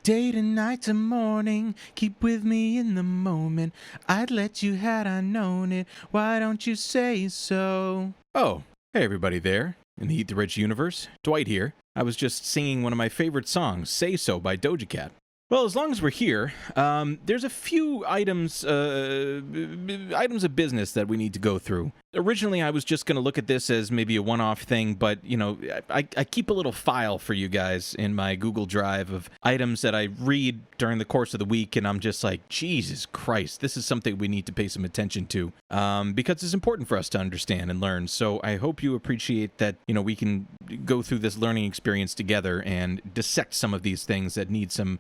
Day to night to morning, keep with me in the moment. I'd let you had I known it. Why don't you say so? Oh, hey everybody there. In the Eat the Rich universe, Dwight here. I was just singing one of my favorite songs, Say So by Doja Cat. Well, as long as we're here, there's a few items of business that we need to go through. Originally, I was just going to look at this as maybe a one-off thing, but, you know, I keep a little file for you guys in my Google Drive of items that I read during the course of the week, and I'm just like, Jesus Christ, this is something we need to pay some attention to, because it's important for us to understand and learn. So I hope you appreciate that, you know, we can go through this learning experience together and dissect some of these things that need some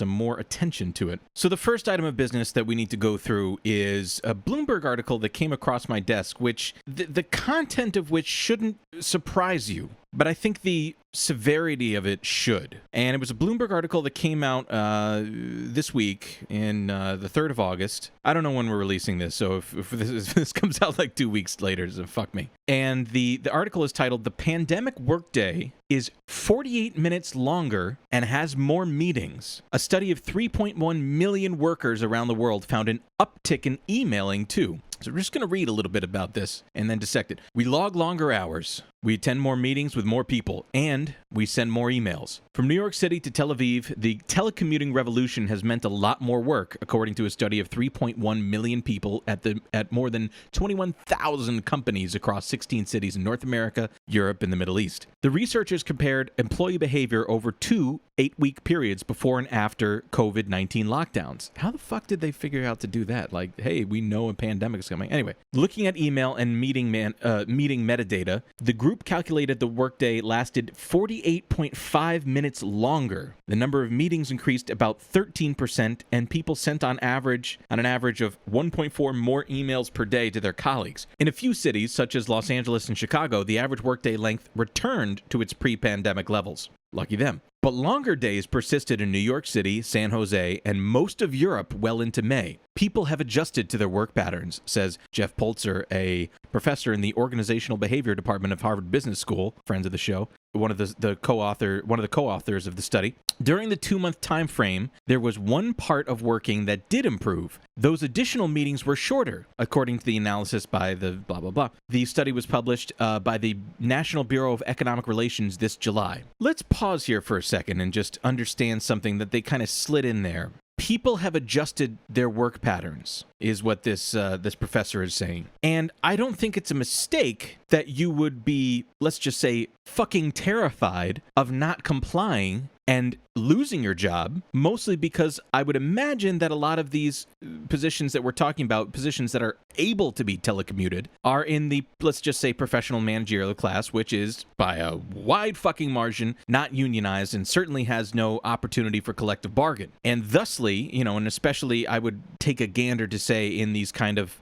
more attention to it. So the first item of business that we need to go through is a Bloomberg article that came across my desk, which the content of which shouldn't surprise you, but I think the severity of it should. And it was a Bloomberg article that came out this week in the 3rd of August. I don't know when we're releasing this, so if this comes out like 2 weeks later, so fuck me. And the article is titled, "The Pandemic Workday is 48 minutes longer and has more meetings. A study of 3.1 million workers around the world found an uptick in emailing too." So we're just going to read a little bit about this and then dissect it. "We log longer hours. We attend more meetings with more people, and we send more emails. From New York City to Tel Aviv, the telecommuting revolution has meant a lot more work, according to a study of 3.1 million people at more than 21,000 companies across 16 cities in North America, Europe, and the Middle East. The researchers compared employee behavior over 2 8-week periods before and after COVID-19 lockdowns." How the fuck did they figure out to do that? Like, hey, we know a pandemic's coming. Anyway, looking at email and meeting metadata, the group calculated the workday lasted 48.5 minutes longer. The number of meetings increased about 13%, and people sent on an average of 1.4 more emails per day to their colleagues. In a few cities, such as Los Angeles and Chicago, the average workday length returned to its pre-pandemic levels. Lucky them. But longer days persisted in New York City, San Jose, and most of Europe well into May. "People have adjusted to their work patterns," says Jeff Polzer, a professor in the Organizational Behavior Department of Harvard Business School, friends of the show, one of the co-authors of the study. "During the 2-month time frame, there was one part of working that did improve. Those additional meetings were shorter, according to the analysis by the blah, blah, blah. The study was published by the National Bureau of Economic Relations this July." Let's pause here for a second and just understand something that they kind of slid in there. People have adjusted their work patterns, is what this professor is saying. And I don't think it's a mistake that you would be, let's just say, fucking terrified of not complying and losing your job, mostly because I would imagine that a lot of these positions that we're talking about, positions that are able to be telecommuted, are in the, let's just say, professional managerial class, which is, by a wide fucking margin, not unionized and certainly has no opportunity for collective bargain. And thusly, you know, and especially I would take a gander to say in these kind of,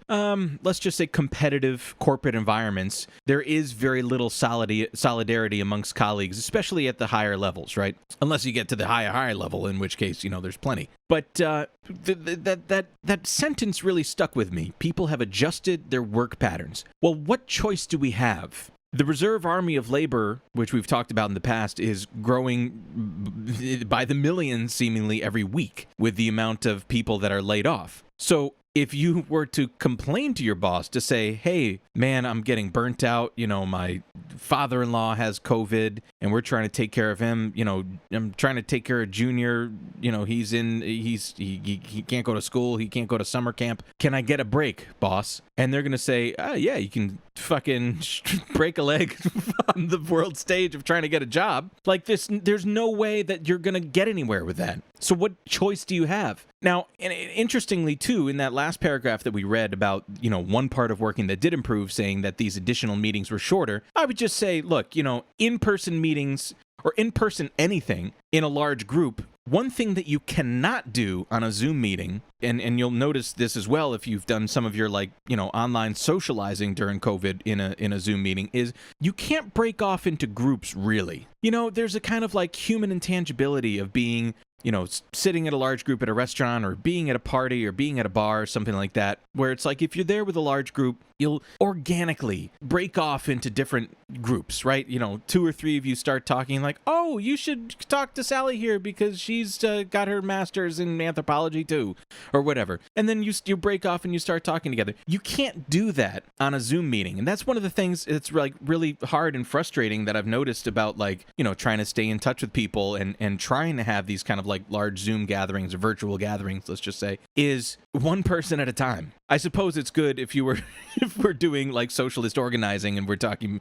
let's just say, competitive corporate environments, there is very little solidarity amongst colleagues, especially at the higher levels, right? Unless you get to the higher level, in which case, you know, there's plenty. But that sentence really stuck with me. People have adjusted their work patterns. Well, what choice do we have? The reserve army of labor, which we've talked about in the past, is growing by the millions seemingly every week with the amount of people that are laid off. So if you were to complain to your boss to say, "Hey, man, I'm getting burnt out. You know, my father-in-law has COVID and we're trying to take care of him. You know, I'm trying to take care of Junior. You know, he can't go to school. He can't go to summer camp. Can I get a break, boss?" And they're going to say, "Oh, yeah, you can fucking break a leg on the world stage of trying to get a job." Like this, there's no way that you're going to get anywhere with that. So what choice do you have? Now, and interestingly, too, in that last paragraph that we read about, you know, one part of working that did improve, saying that these additional meetings were shorter, I would just say, look, you know, in-person meetings or in-person anything in a large group, one thing that you cannot do on a Zoom meeting, and you'll notice this as well if you've done some of your, like, you know, online socializing during COVID in a Zoom meeting, is you can't break off into groups, really. You know, there's a kind of like human intangibility of being, you know, sitting at a large group at a restaurant or being at a party or being at a bar or something like that, where it's like if you're there with a large group, you'll organically break off into different groups, right? 2 or 3 of you start talking like, oh, you should talk to Sally here because she's got her master's in anthropology too, or whatever. And then you break off and you start talking together. You can't do that on a Zoom meeting. And that's one of the things that's like really hard and frustrating that I've noticed about like, trying to stay in touch with people and trying to have these kind of like large Zoom gatherings or virtual gatherings, let's just say, is one person at a time. I suppose it's good if if we're doing like socialist organizing and we're talking,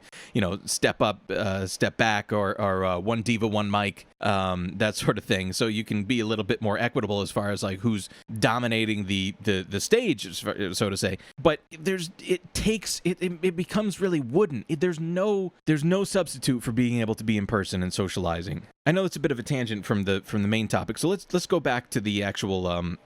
step up, step back, or one diva, one mic, that sort of thing. So you can be a little bit more equitable as far as like who's dominating the stage, so to say. But it becomes really wooden. There's no substitute for being able to be in person and socializing. I know it's a bit of a tangent from the main topic, so let's go back to the actual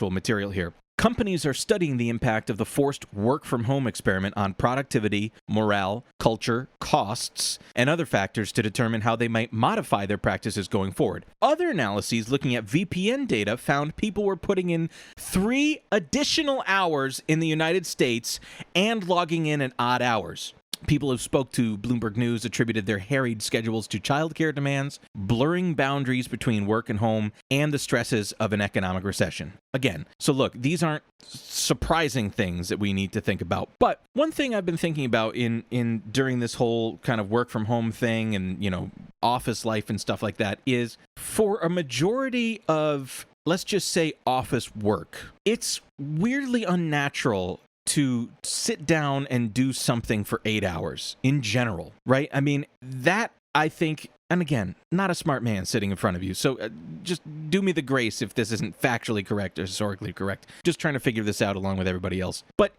material here. Companies are studying the impact of the forced work-from-home experiment on productivity, morale, culture, costs, and other factors to determine how they might modify their practices going forward. Other analyses looking at VPN data found people were putting in 3 additional hours in the United States and logging in at odd hours. People who spoke to Bloomberg News attributed their harried schedules to childcare demands, blurring boundaries between work and home, and the stresses of an economic recession. Again, so look, these aren't surprising things that we need to think about. But one thing I've been thinking about during this whole kind of work from home thing and, office life and stuff like that is for a majority of, let's just say, office work, it's weirdly unnatural to sit down and do something for 8 hours in general, right? I mean, that I think, and again, not a smart man sitting in front of you, so just do me the grace if this isn't factually correct or historically correct. Just trying to figure this out along with everybody else. But,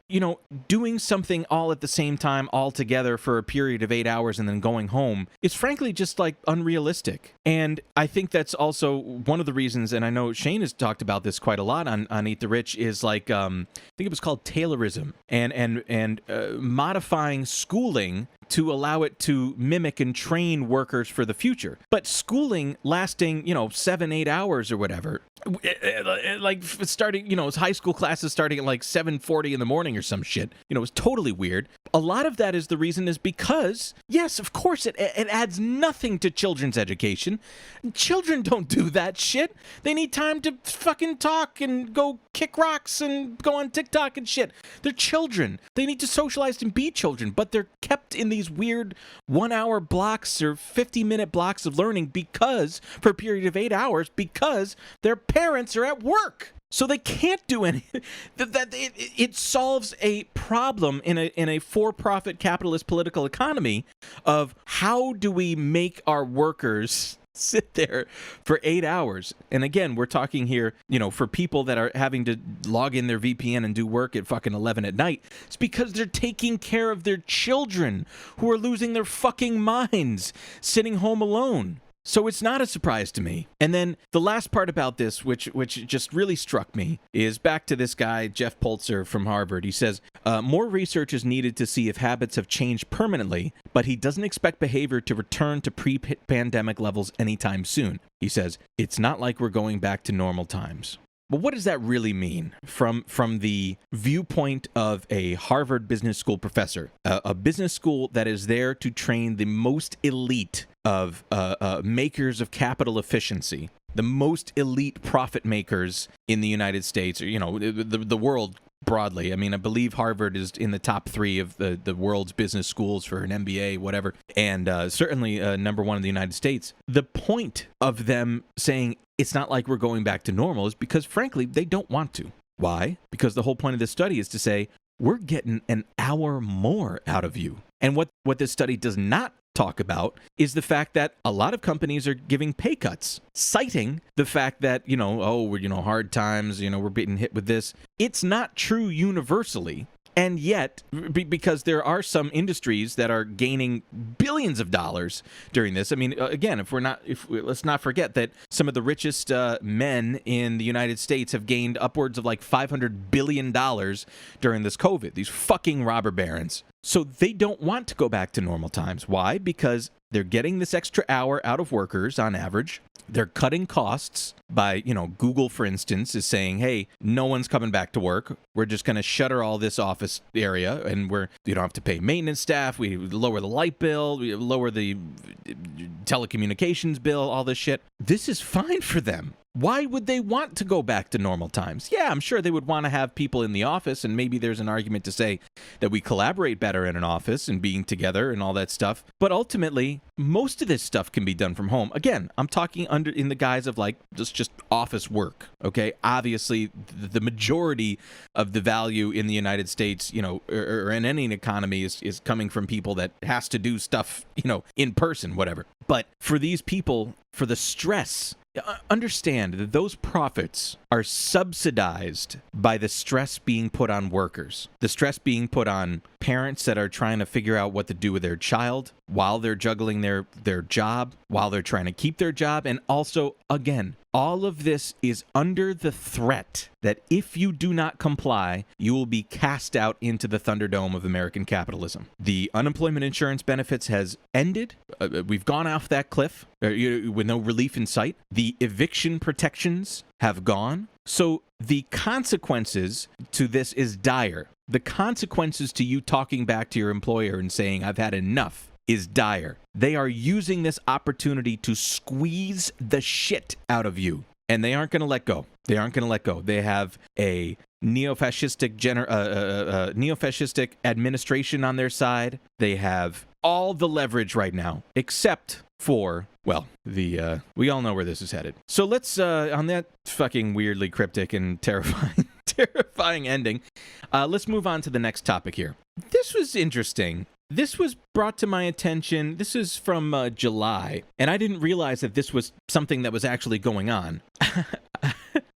doing something all at the same time, all together for a period of 8 hours and then going home is frankly just like unrealistic. And I think that's also one of the reasons, and I know Shane has talked about this quite a lot on Eat the Rich, is like, I think it was called Taylorism and modifying schooling to allow it to mimic and train workers for the future. But schooling lasting, 7-8 hours or whatever, like starting, high school classes starting at like 7:40 in the morning or some shit, it was totally weird. A lot of that is the reason is because, yes, of course, it adds nothing to children's education. Children don't do that shit. They need time to fucking talk and go kick rocks and go on TikTok and shit. They're children. They need to socialize and be children, but they're kept in these weird 1-hour blocks or 50-minute blocks of learning because, for a period of 8 hours, because their parents are at work. So they can't do anything. It solves a problem in a for-profit capitalist political economy of how do we make our workers sit there for 8 hours. And again, we're talking here, for people that are having to log in their VPN and do work at fucking 11 at night. It's because they're taking care of their children who are losing their fucking minds sitting home alone. So it's not a surprise to me. And then the last part about this, which just really struck me, is back to this guy, Jeff Polzer from Harvard. He says, more research is needed to see if habits have changed permanently, but he doesn't expect behavior to return to pre-pandemic levels anytime soon. He says, it's not like we're going back to normal times. But what does that really mean from the viewpoint of a Harvard Business School professor, a business school that is there to train the most elite of makers of capital efficiency, the most elite profit makers in the United States, or, the world broadly? I mean, I believe Harvard is in the top 3 of the world's business schools for an MBA, whatever, and certainly number 1 in the United States. The point of them saying it's not like we're going back to normal is because, frankly, they don't want to. Why? Because the whole point of this study is to say, we're getting an hour more out of you. And what this study does not talk about is the fact that a lot of companies are giving pay cuts, citing the fact that, we're, hard times, we're being hit with this. It's not true universally. And yet, because there are some industries that are gaining billions of dollars during this. I mean, again, let's not forget that some of the richest men in the United States have gained upwards of like $500 billion during this COVID. These fucking robber barons. So they don't want to go back to normal times. Why? Because They're getting this extra hour out of workers on average. They're cutting costs by, Google, for instance, is saying, hey, no one's coming back to work. We're just going to shutter all this office area, and you don't have to pay maintenance staff. We lower the light bill. We lower the telecommunications bill, all this shit. This is fine for them. Why would they want to go back to normal times? Yeah, I'm sure they would want to have people in the office, and maybe there's an argument to say that we collaborate better in an office and being together and all that stuff. But ultimately, most of this stuff can be done from home. Again, I'm talking in the guise of like just office work, okay? Obviously, the majority of the value in the United States, or in any economy is coming from people that has to do stuff, in person, whatever. But for these people, for the stress, understand that those profits are subsidized by the stress being put on workers, the stress being put on parents that are trying to figure out what to do with their child while they're juggling their job, while they're trying to keep their job. And also, again, all of this is under the threat that if you do not comply, you will be cast out into the Thunderdome of American capitalism. The unemployment insurance benefits has ended. We've gone off that cliff with no relief in sight. The eviction protections have gone. So the consequences to this is dire. The consequences to you talking back to your employer and saying, I've had enough, is dire. They are using this opportunity to squeeze the shit out of you, and they aren't going to let go. They aren't going to let go. They have a neo-fascistic administration on their side. They have all the leverage right now, except for, well, we all know where this is headed. So let's, on that fucking weirdly cryptic and terrifying ending, let's move on to the next topic here. This was interesting. This was brought to my attention. This is from July, and I didn't realize that this was something that was actually going on.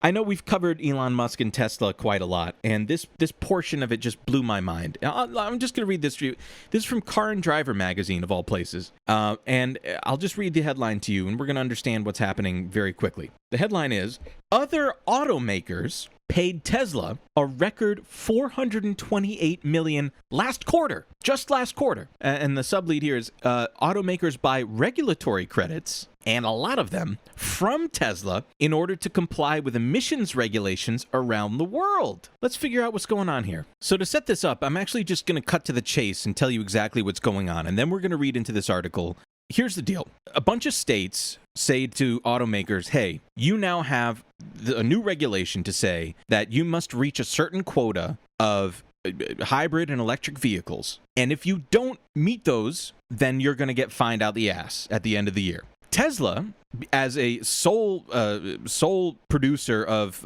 I know we've covered Elon Musk and Tesla quite a lot, and this portion of it just blew my mind. I'm just going to read this to you. This is from Car and Driver magazine, of all places, and I'll just read the headline to you, and we're going to understand what's happening very quickly. The headline is, Other Automakers Paid Tesla a record $428 million last quarter, just last quarter. And the sublead here is automakers buy regulatory credits, and a lot of them, from Tesla in order to comply with emissions regulations around the world. Let's figure out what's going on here. So to set this up, I'm actually just going to cut to the chase and tell you exactly what's going on, and then we're going to read into this article. Here's the deal. A bunch of states say to automakers, hey, you now have a new regulation to say that you must reach a certain quota of hybrid and electric vehicles. And if you don't meet those, then you're going to get fined out the ass at the end of the year. Tesla, as a sole producer of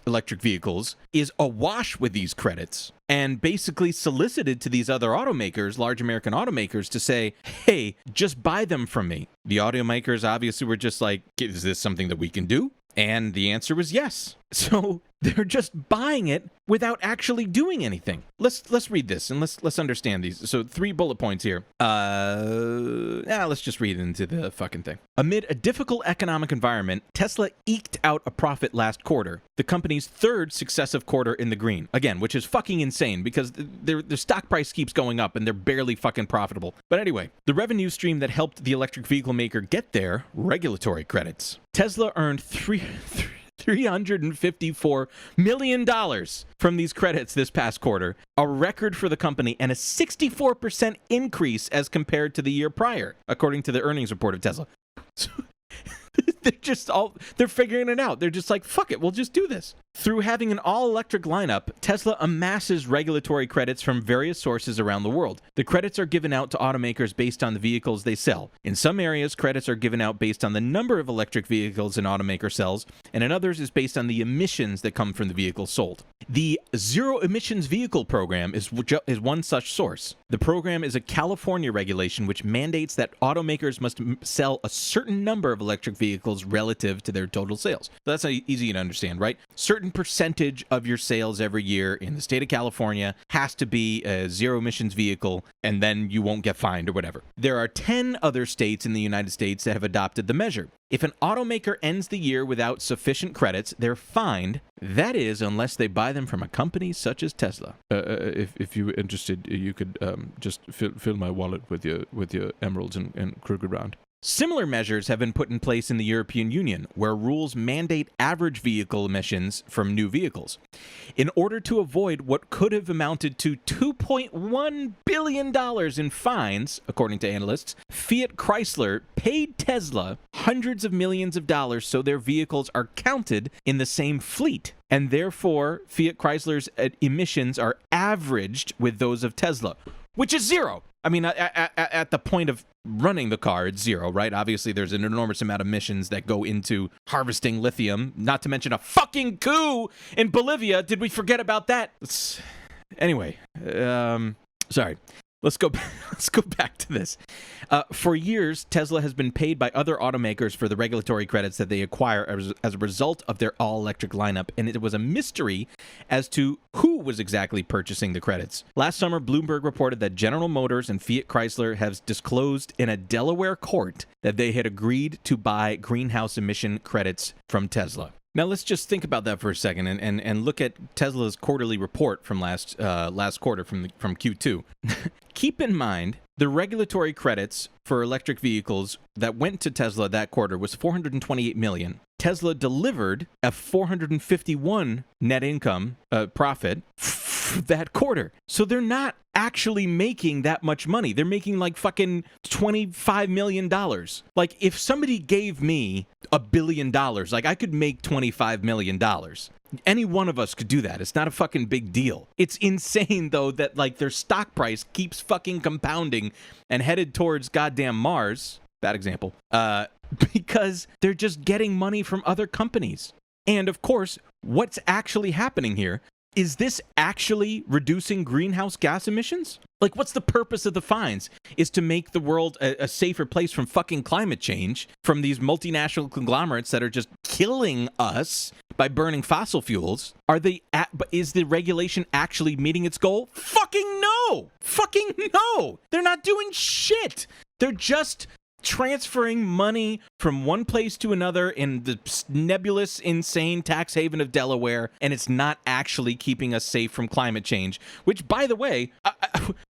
electric vehicles, is awash with these credits and basically solicited to these other automakers, large American automakers, to say, hey, just buy them from me. The automakers obviously were just like, is this something that we can do? And the answer was yes. So they're just buying it without actually doing anything. Let's read this and let's understand these. So 3 bullet points here. Let's just read into the fucking thing. Amid a difficult economic environment, Tesla eked out a profit last quarter, the company's 3rd successive quarter in the green. Again, which is fucking insane because their stock price keeps going up and they're barely fucking profitable. But anyway, the revenue stream that helped the electric vehicle maker get there, regulatory credits. Tesla earned $354 million from these credits this past quarter, a record for the company and a 64% increase as compared to the year prior, according to the earnings report of Tesla. So they're figuring it out. They're just like, fuck it, we'll just do this. Through having an all-electric lineup, Tesla amasses regulatory credits from various sources around the world. The credits are given out to automakers based on the vehicles they sell. In some areas, credits are given out based on the number of electric vehicles an automaker sells, and in others is based on the emissions that come from the vehicles sold. The Zero Emissions Vehicle Program is one such source. The program is a California regulation which mandates that automakers must sell a certain number of electric vehicles relative to their total sales. So that's easy to understand, right? Certain percentage of your sales every year in the state of California has to be a zero emissions vehicle, and then you won't get fined or whatever. There are 10 other states in the United States that have adopted the measure. If an automaker ends the year without sufficient credits, they're fined. That is, unless they buy them from a company such as Tesla. If you were interested, you could just fill my wallet with your emeralds and Kruger round. Similar measures have been put in place in the European Union, where rules mandate average vehicle emissions from new vehicles. In order to avoid what could have amounted to $2.1 billion in fines, according to analysts, Fiat Chrysler paid Tesla hundreds of millions of dollars so their vehicles are counted in the same fleet. And therefore, Fiat Chrysler's emissions are averaged with those of Tesla, which is zero. I mean, at the point of running the car, it's zero, right? Obviously, there's an enormous amount of emissions that go into harvesting lithium, not to mention a fucking coup in Bolivia. Did we forget about that? Anyway, sorry. Let's go back to this. For years, Tesla has been paid by other automakers for the regulatory credits that they acquire as a result of their all-electric lineup, and it was a mystery as to who was exactly purchasing the credits. Last summer, Bloomberg reported that General Motors and Fiat Chrysler have disclosed in a Delaware court that they had agreed to buy greenhouse emission credits from Tesla. Now, let's just think about that for a second and look at Tesla's quarterly report from last quarter, from Q2. Keep in mind, the regulatory credits for electric vehicles that went to Tesla that quarter was $428 million. Tesla delivered a $451 net income profit that quarter. So they're not actually making that much money. They're making like fucking $25 million. Like, if somebody gave me $1 billion, like, I could make $25 million. Any one of us could do that. It's not a fucking big deal. It's insane, though, that, like, their stock price keeps fucking compounding and headed towards goddamn Mars. Bad example. Because they're just getting money from other companies. And, of course, what's actually happening here? Is this actually reducing greenhouse gas emissions? Like, what's the purpose of the fines? Is to make the world a safer place from fucking climate change, from these multinational conglomerates that are just killing us by burning fossil fuels? Is the regulation actually meeting its goal? Fucking no! Fucking no! They're not doing shit! They're just transferring money from one place to another in the nebulous, insane tax haven of Delaware, and it's not actually keeping us safe from climate change. Which, by the way,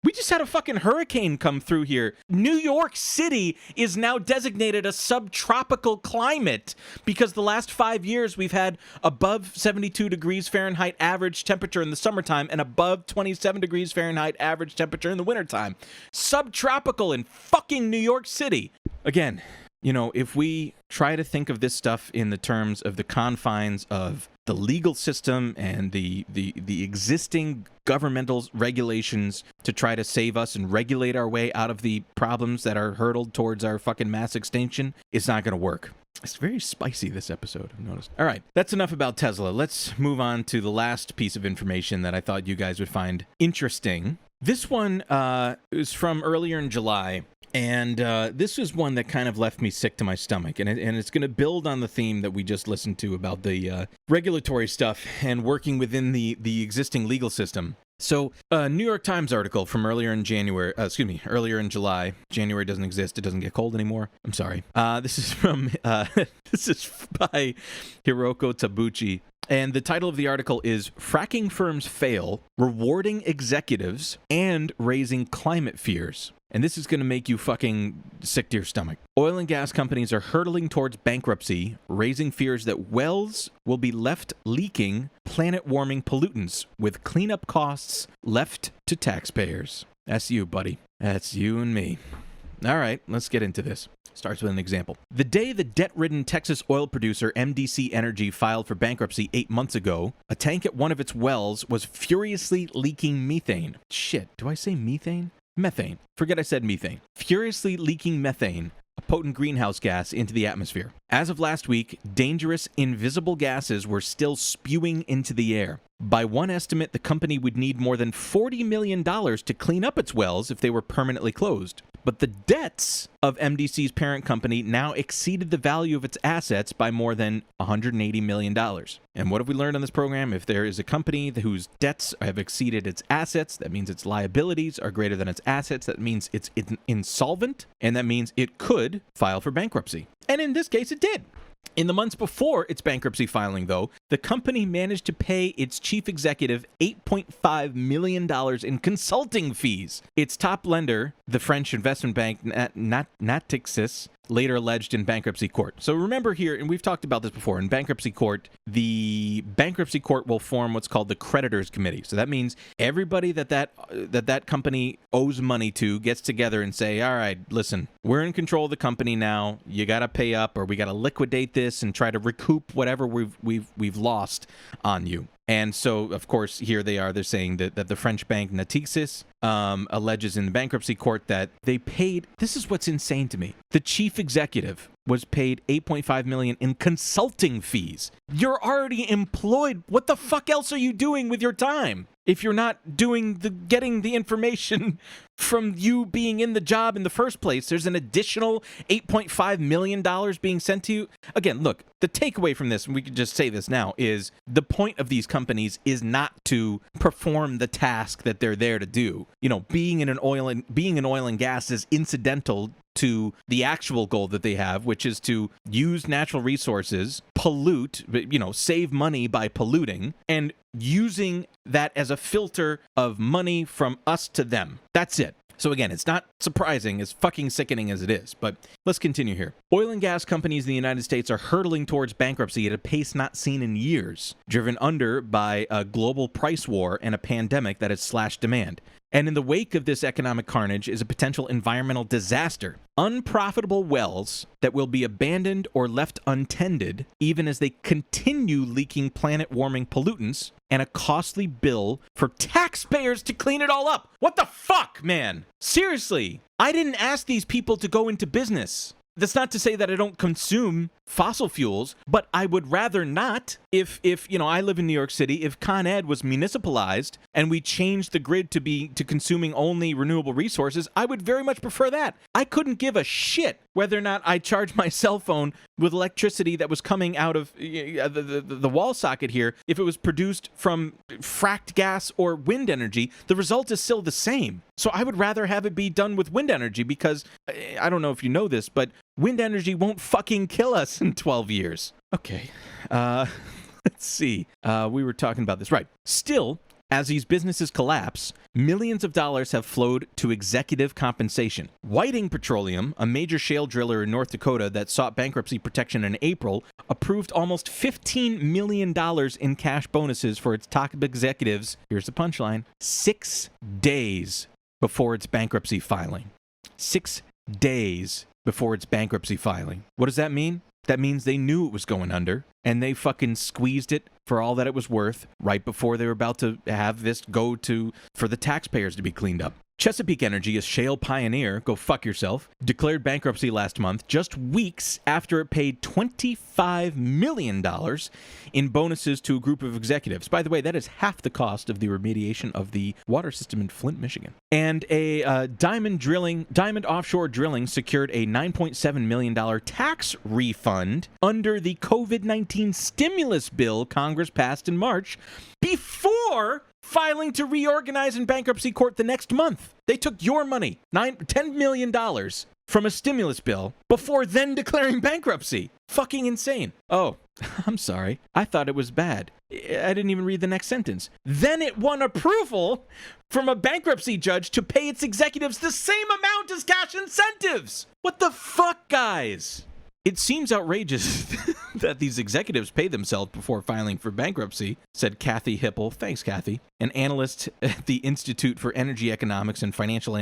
we just had a fucking hurricane come through here. New York City is now designated a subtropical climate because the last 5 years we've had above 72 degrees Fahrenheit average temperature in the summertime and above 27 degrees Fahrenheit average temperature in the wintertime. Subtropical in fucking New York City. Again, you know, if we try to think of this stuff in the terms of the confines of the legal system and the existing governmental regulations to try to save us and regulate our way out of the problems that are hurtled towards our fucking mass extinction, it's not going to work. It's very spicy, this episode, I've noticed. All right, that's enough about Tesla. Let's move on to the last piece of information that I thought you guys would find interesting. This one is from earlier in July. And this is one that kind of left me sick to my stomach. And it's going to build on the theme that we just listened to about the regulatory stuff and working within the existing legal system. So, New York Times article from earlier in July. January doesn't exist. It doesn't get cold anymore. I'm sorry. This is by Hiroko Tabuchi. And the title of the article is Fracking Firms Fail, Rewarding Executives and Raising Climate Fears. And this is going to make you fucking sick to your stomach. Oil and gas companies are hurtling towards bankruptcy, raising fears that wells will be left leaking planet-warming pollutants, with cleanup costs left to taxpayers. That's you, buddy. That's you and me. All right, let's get into this. Starts with an example. The day the debt-ridden Texas oil producer MDC Energy filed for bankruptcy 8 months ago, a tank at one of its wells was furiously leaking methane. Shit, do I say methane? Methane. Forget I said methane. Furiously leaking methane, a potent greenhouse gas, into the atmosphere. As of last week, dangerous, invisible gases were still spewing into the air. By one estimate, the company would need more than $40 million to clean up its wells if they were permanently closed. But the debts of MDC's parent company now exceeded the value of its assets by more than $180 million. And what have we learned on this program? If there is a company whose debts have exceeded its assets, that means its liabilities are greater than its assets. That means it's insolvent, and that means it could file for bankruptcy. And in this case, it did. In the months before its bankruptcy filing, though, the company managed to pay its chief executive $8.5 million in consulting fees. Its top lender, the French investment bank Natixis, later alleged in bankruptcy court. So remember here, and we've talked about this before, in bankruptcy court, the bankruptcy court will form what's called the creditors committee. So that means everybody that company owes money to gets together and say, all right, listen, we're in control of the company now. You got to pay up, or we got to liquidate this and try to recoup whatever we've lost on you. And so, of course, here they are. They're saying that the French bank Natixis alleges in the bankruptcy court that they paid. This is what's insane to me. The chief executive was paid $8.5 million in consulting fees. You're already employed. What the fuck else are you doing with your time? If you're not getting the information from you being in the job in the first place, there's an additional $8.5 million being sent to you. Again, look, the takeaway from this, and we could just say this now, is the point of these companies is not to perform the task that they're there to do. You know, being in oil and gas is incidental to the actual goal that they have, which is to use natural resources, pollute, save money by polluting, and using that as a filter of money from us to them. That's it. So again, it's not surprising, as fucking sickening as it is, but let's continue here. Oil and gas companies in the United States are hurtling towards bankruptcy at a pace not seen in years, driven under by a global price war and a pandemic that has slashed demand. And in the wake of this economic carnage is a potential environmental disaster. Unprofitable wells that will be abandoned or left untended, even as they continue leaking planet-warming pollutants, and a costly bill for taxpayers to clean it all up. What the fuck, man? Seriously, I didn't ask these people to go into business. That's not to say that I don't consume fossil fuels, but I would rather not. If I live in New York City, if Con Ed was municipalized and we changed the grid to consuming only renewable resources, I would very much prefer that. I couldn't give a shit whether or not I charge my cell phone with electricity that was coming out of the wall socket here. If it was produced from fracked gas or wind energy, the result is still the same. So I would rather have it be done with wind energy because, I don't know if you know this, but wind energy won't fucking kill us in 12 years. Okay, let's see. We were talking about this. Right. Still, as these businesses collapse, millions of dollars have flowed to executive compensation. Whiting Petroleum, a major shale driller in North Dakota that sought bankruptcy protection in April, approved almost $15 million in cash bonuses for its top executives. Here's the punchline: 6 days before its bankruptcy filing. 6 days before its bankruptcy filing. What does that mean? That means they knew it was going under, and they fucking squeezed it for all that it was worth right before they were about to have this go for the taxpayers to be cleaned up. Chesapeake Energy, a shale pioneer, go fuck yourself, declared bankruptcy last month, just weeks after it paid $25 million in bonuses to a group of executives. By the way, that is half the cost of the remediation of the water system in Flint, Michigan. And a Diamond Offshore Drilling secured a $9.7 million tax refund under the COVID-19 stimulus bill Congress passed in March before filing to reorganize in bankruptcy court the next month. They took your money, $10 million from a stimulus bill, before then declaring bankruptcy. Fucking insane. Oh, I'm sorry. I thought it was bad. I didn't even read the next sentence. Then it won approval from a bankruptcy judge to pay its executives the same amount as cash incentives. What the fuck, guys? It seems outrageous that these executives pay themselves before filing for bankruptcy, said Kathy Hipple, thanks Kathy, an analyst at the Institute for Energy Economics and Financial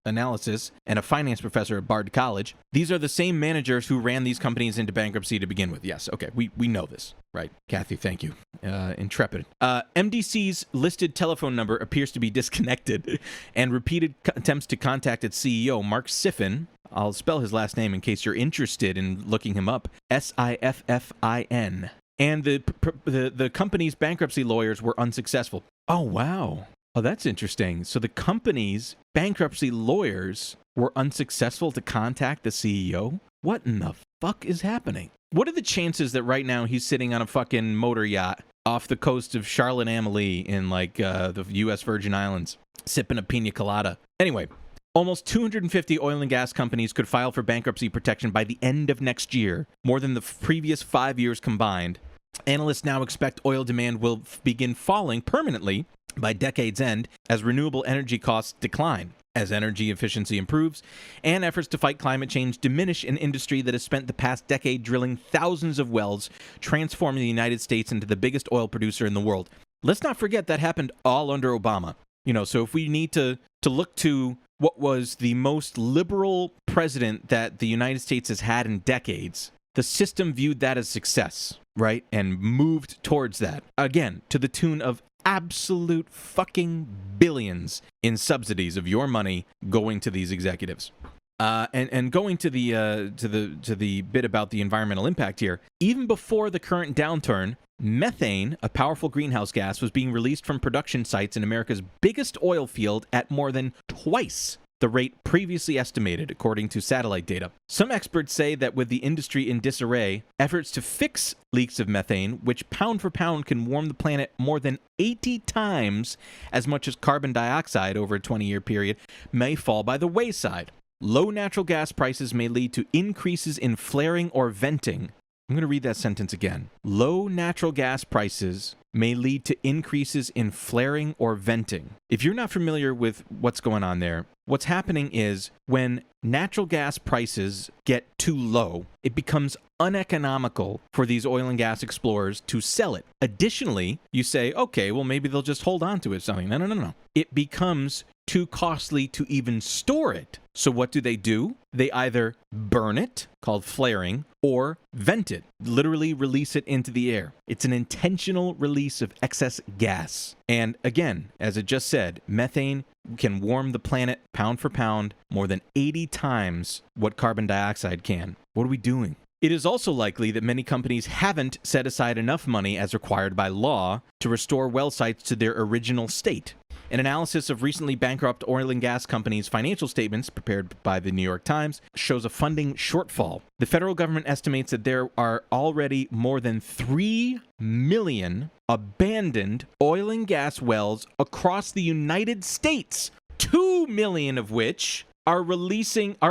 Analysis and a finance professor at Bard College. These are the same managers who ran these companies into bankruptcy to begin with. Yes, okay, we know this. Right. Kathy, thank you. Intrepid. MDC's listed telephone number appears to be disconnected, and repeated attempts to contact its CEO, Mark Siffin, I'll spell his last name in case you're interested in looking him up, Siffin, and the company's bankruptcy lawyers were unsuccessful. Oh, wow. Oh, that's interesting. So the company's bankruptcy lawyers were unsuccessful to contact the CEO? What in the fuck is happening? What are the chances that right now he's sitting on a fucking motor yacht off the coast of Charlotte-Amalie in like the U.S. Virgin Islands, sipping a pina colada? Anyway, almost 250 oil and gas companies could file for bankruptcy protection by the end of next year, more than the previous 5 years combined. Analysts now expect oil demand will begin falling permanently by decade's end as renewable energy costs decline, as energy efficiency improves, and efforts to fight climate change diminish an industry that has spent the past decade drilling thousands of wells, transforming the United States into the biggest oil producer in the world. Let's not forget that happened all under Obama. So if we need to look to what was the most liberal president that the United States has had in decades, the system viewed that as success, right? And moved towards that. Again, to the tune of absolute fucking billions in subsidies of your money going to these executives. And going to the bit about the environmental impact here, even before the current downturn, methane, a powerful greenhouse gas, was being released from production sites in America's biggest oil field at more than twice the rate previously estimated, according to satellite data. Some experts say that with the industry in disarray, efforts to fix leaks of methane, which pound for pound can warm the planet more than 80 times as much as carbon dioxide over a 20-year period, may fall by the wayside. Low natural gas prices may lead to increases in flaring or venting. I'm going to read that sentence again. Low natural gas prices may lead to increases in flaring or venting. If you're not familiar with what's going on there, what's happening is when natural gas prices get too low, it becomes uneconomical for these oil and gas explorers to sell it. Additionally, you say, okay, well, maybe they'll just hold on to it. Something. No. It becomes too costly to even store it. So what do? They either burn it, called flaring, or vent it, literally release it into the air. It's an intentional release of excess gas. And again, as I just said, methane can warm the planet pound for pound more than 80 times what carbon dioxide can. What are we doing? It is also likely that many companies haven't set aside enough money as required by law to restore well sites to their original state. An analysis of recently bankrupt oil and gas companies' financial statements, prepared by the New York Times, shows a funding shortfall. The federal government estimates that there are already more than 3 million abandoned oil and gas wells across the United States, 2 million of which are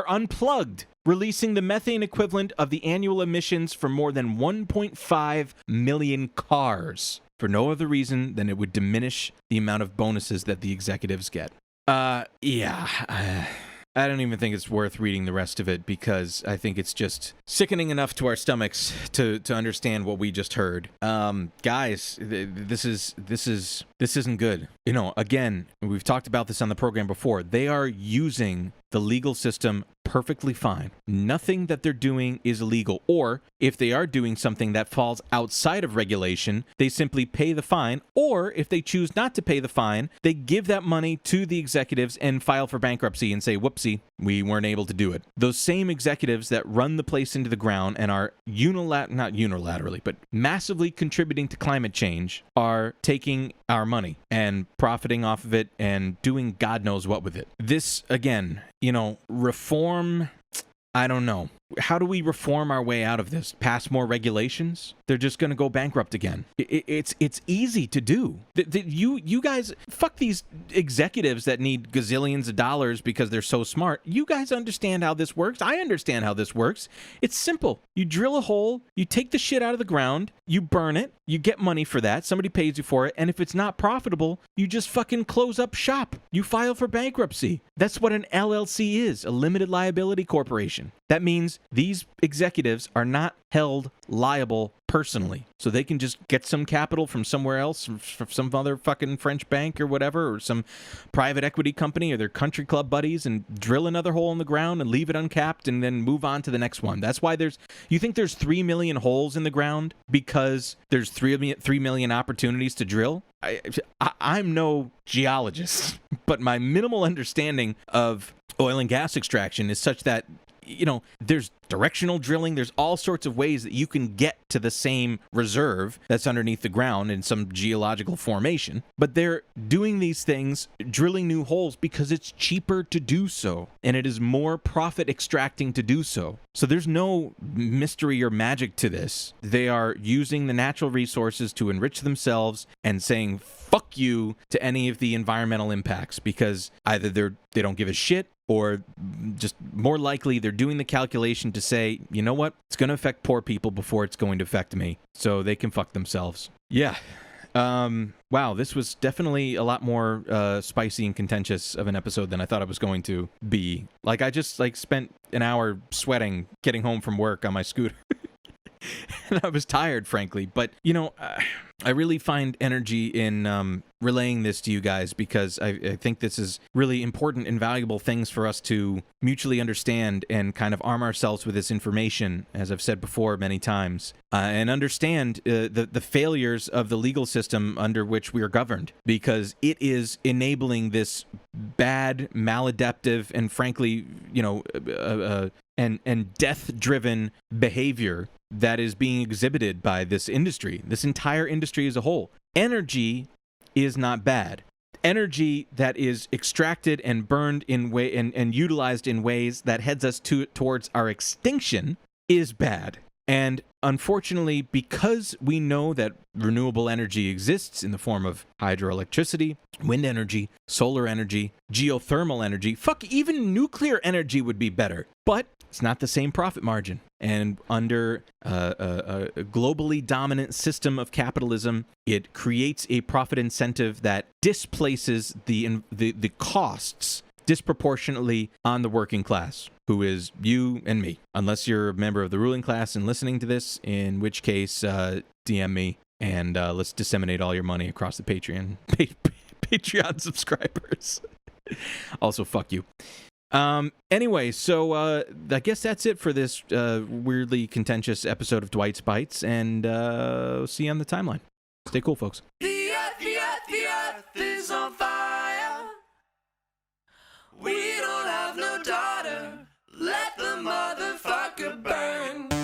unplugged, releasing the methane equivalent of the annual emissions from more than 1.5 million cars. For no other reason than it would diminish the amount of bonuses that the executives get. I don't even think it's worth reading the rest of it because I think it's just sickening enough to our stomachs to understand what we just heard. Guys, this isn't good. Again, we've talked about this on the program before. They are using the legal system perfectly fine. Nothing that they're doing is illegal. Or if they are doing something that falls outside of regulation, they simply pay the fine. Or if they choose not to pay the fine, they give that money to the executives and file for bankruptcy and say, whoopsie, we weren't able to do it. Those same executives that run the place into the ground and are not unilaterally, but massively contributing to climate change are taking our money and profiting off of it and doing God knows what with it. This, again, reform, I don't know. How do we reform our way out of this? Pass more regulations? They're just going to go bankrupt again. It's easy to do. You guys, fuck these executives that need gazillions of dollars because they're so smart. You guys understand how this works. I understand how this works. It's simple. You drill a hole, you take the shit out of the ground, you burn it, you get money for that, somebody pays you for it, and if it's not profitable, you just fucking close up shop. You file for bankruptcy. That's what an LLC is, a limited liability corporation. That means these executives are not held liable personally. So they can just get some capital from somewhere else, from some other fucking French bank or whatever, or some private equity company or their country club buddies and drill another hole in the ground and leave it uncapped and then move on to the next one. That's why you think there's 3 million holes in the ground because there's 3 million opportunities to drill? I'm no geologist, but my minimal understanding of oil and gas extraction is such that there's directional drilling. There's all sorts of ways that you can get to the same reserve that's underneath the ground in some geological formation. But they're doing these things, drilling new holes, because it's cheaper to do so, and it is more profit extracting to do so. So there's no mystery or magic to this. They are using the natural resources to enrich themselves and saying fuck you to any of the environmental impacts, because either they don't give a shit, or just more likely they're doing the calculation to say, you know what, it's going to affect poor people before it's going to affect me, so they can fuck themselves. Yeah. Wow, this was definitely a lot more spicy and contentious of an episode than I thought it was going to be. Like, I just spent an hour sweating getting home from work on my scooter. And I was tired, frankly. But, I really find energy in relaying this to you guys, because I think this is really important and valuable things for us to mutually understand and kind of arm ourselves with this information, as I've said before many times, and understand the failures of the legal system under which we are governed, because it is enabling this bad, maladaptive, and frankly, and death-driven behavior that is being exhibited by this industry, this entire industry as a whole. Energy is not bad. Energy that is extracted and burned and utilized in ways that heads us towards our extinction is bad. And unfortunately, because we know that renewable energy exists in the form of hydroelectricity, wind energy, solar energy, geothermal energy, even nuclear energy would be better. But it's not the same profit margin. And under a globally dominant system of capitalism, it creates a profit incentive that displaces the costs disproportionately on the working class, who is you and me. Unless you're a member of the ruling class and listening to this, in which case DM me and let's disseminate all your money across the Patreon subscribers. Also, fuck you. Anyway, so I guess that's it for this weirdly contentious episode of Dwight's Bights, and see you on the timeline. Stay cool, folks. The earth is on fire. We don't have no daughter. Let the motherfucker burn.